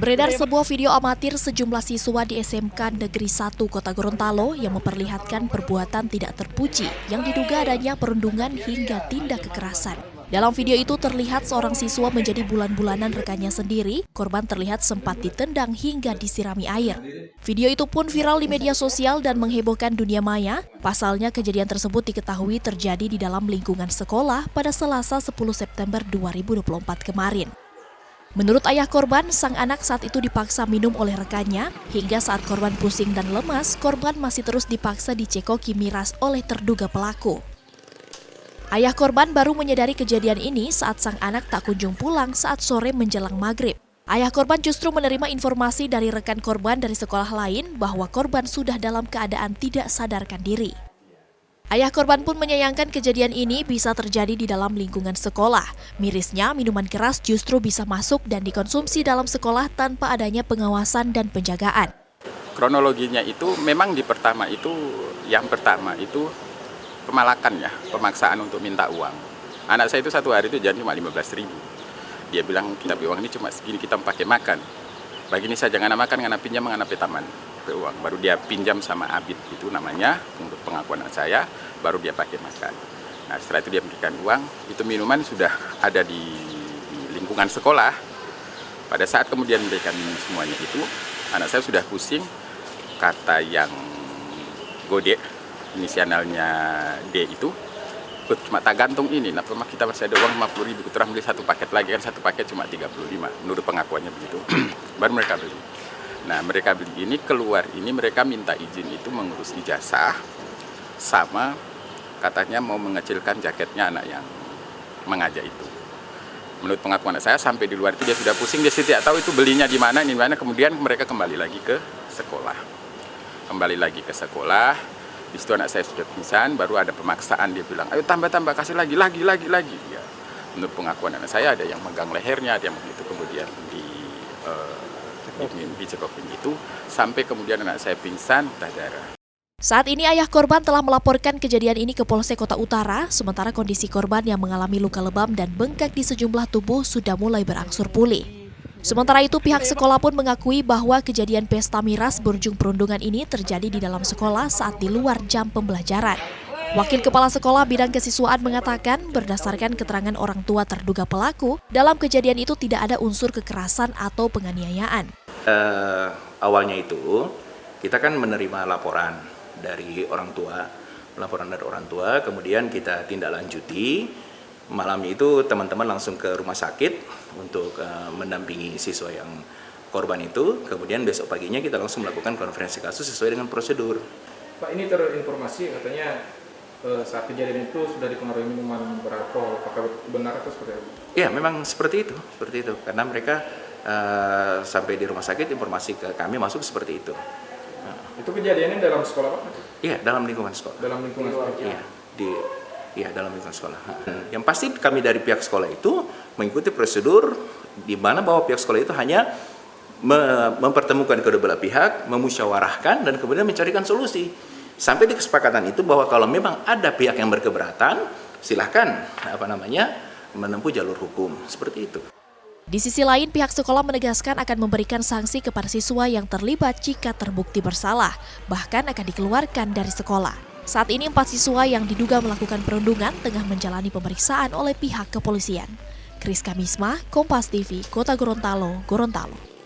Beredar sebuah video amatir sejumlah siswa di SMK Negeri 1 Kota Gorontalo yang memperlihatkan perbuatan tidak terpuji yang diduga adanya perundungan hingga tindak kekerasan. Dalam video itu terlihat seorang siswa menjadi bulan-bulanan rekannya sendiri, korban terlihat sempat ditendang hingga disirami air. Video itu pun viral di media sosial dan menghebohkan dunia maya. Pasalnya kejadian tersebut diketahui terjadi di dalam lingkungan sekolah pada Selasa 10 September 2024 kemarin. Menurut ayah korban, sang anak saat itu dipaksa minum oleh rekannya, hingga saat korban pusing dan lemas, korban masih terus dipaksa dicekoki miras oleh terduga pelaku. Ayah korban baru menyadari kejadian ini saat sang anak tak kunjung pulang saat sore menjelang maghrib. Ayah korban justru menerima informasi dari rekan korban dari sekolah lain bahwa korban sudah dalam keadaan tidak sadarkan diri. Ayah korban pun menyayangkan kejadian ini bisa terjadi di dalam lingkungan sekolah. Mirisnya, minuman keras justru bisa masuk dan dikonsumsi dalam sekolah tanpa adanya pengawasan dan penjagaan. Kronologinya itu memang yang pertama itu pemalakan ya, pemaksaan untuk minta uang. Anak saya itu satu hari itu janji cuma 15.000. Dia bilang kita uang ini cuma segini kita pakai makan. Begini saja ngana makan, ngana pinjam, ngana taman uang. Baru dia pinjam sama Abid itu namanya untuk pengakuan saya, baru dia pakai makan. Nah setelah itu dia berikan uang, itu minuman sudah ada di lingkungan sekolah. Pada saat kemudian memberikan semuanya itu, anak saya sudah pusing, kata yang Gode, inisialnya D itu, cuma tak gantung ini, nah kita masih ada uang 50.000, kita beli satu paket lagi, kan satu paket cuma 35, menurut pengakuannya begitu, baru mereka beli. Nah mereka beli ini, keluar ini mereka minta izin itu mengurus ijazah, sama katanya mau mengecilkan jaketnya anak yang mengajak itu. Menurut pengakuan saya sampai di luar itu dia sudah pusing, dia tidak tahu itu belinya di mana, kemudian mereka kembali lagi ke sekolah. Di situ anak saya sudah pingsan, baru ada pemaksaan, dia bilang, ayo tambah, kasih lagi. Ya. Menurut pengakuan anak saya ada yang megang lehernya, ada yang begitu, kemudian dicekokin itu, sampai kemudian anak saya pingsan, muntah darah. Saat ini ayah korban telah melaporkan kejadian ini ke Polsek Kota Utara, sementara kondisi korban yang mengalami luka lebam dan bengkak di sejumlah tubuh sudah mulai berangsur pulih. Sementara itu pihak sekolah pun mengakui bahwa kejadian pesta miras berujung perundungan ini terjadi di dalam sekolah saat di luar jam pembelajaran. Wakil Kepala Sekolah Bidang Kesiswaan mengatakan berdasarkan keterangan orang tua terduga pelaku, dalam kejadian itu tidak ada unsur kekerasan atau penganiayaan. Awalnya itu kita kan menerima laporan dari orang tua, kemudian kita tindak lanjuti. Malam itu teman-teman langsung ke rumah sakit untuk mendampingi siswa yang korban itu. Kemudian besok paginya kita langsung melakukan konferensi kasus sesuai dengan prosedur. Pak, ini terinformasi katanya saat kejadian itu sudah dipengaruhi minuman beralkohol. Apakah benar atau seperti apa? Ya, memang seperti itu. Karena mereka sampai di rumah sakit informasi ke kami masuk seperti itu. Itu kejadiannya dalam sekolah Pak? Iya, dalam lingkungan sekolah. Dalam lingkungan sekolah? Iya, dalam lingkungan sekolah. Yang pasti kami dari pihak sekolah itu mengikuti prosedur di mana bahwa pihak sekolah itu hanya mempertemukan kedua belah pihak, memusyawarahkan dan kemudian mencarikan solusi. Sampai di kesepakatan itu bahwa kalau memang ada pihak yang berkeberatan, silahkan menempuh jalur hukum. Seperti itu. Di sisi lain, pihak sekolah menegaskan akan memberikan sanksi kepada siswa yang terlibat jika terbukti bersalah, bahkan akan dikeluarkan dari sekolah. Saat ini 4 siswa yang diduga melakukan perundungan tengah menjalani pemeriksaan oleh pihak kepolisian. Kriska Misma, Kompas TV, Kota Gorontalo, Gorontalo.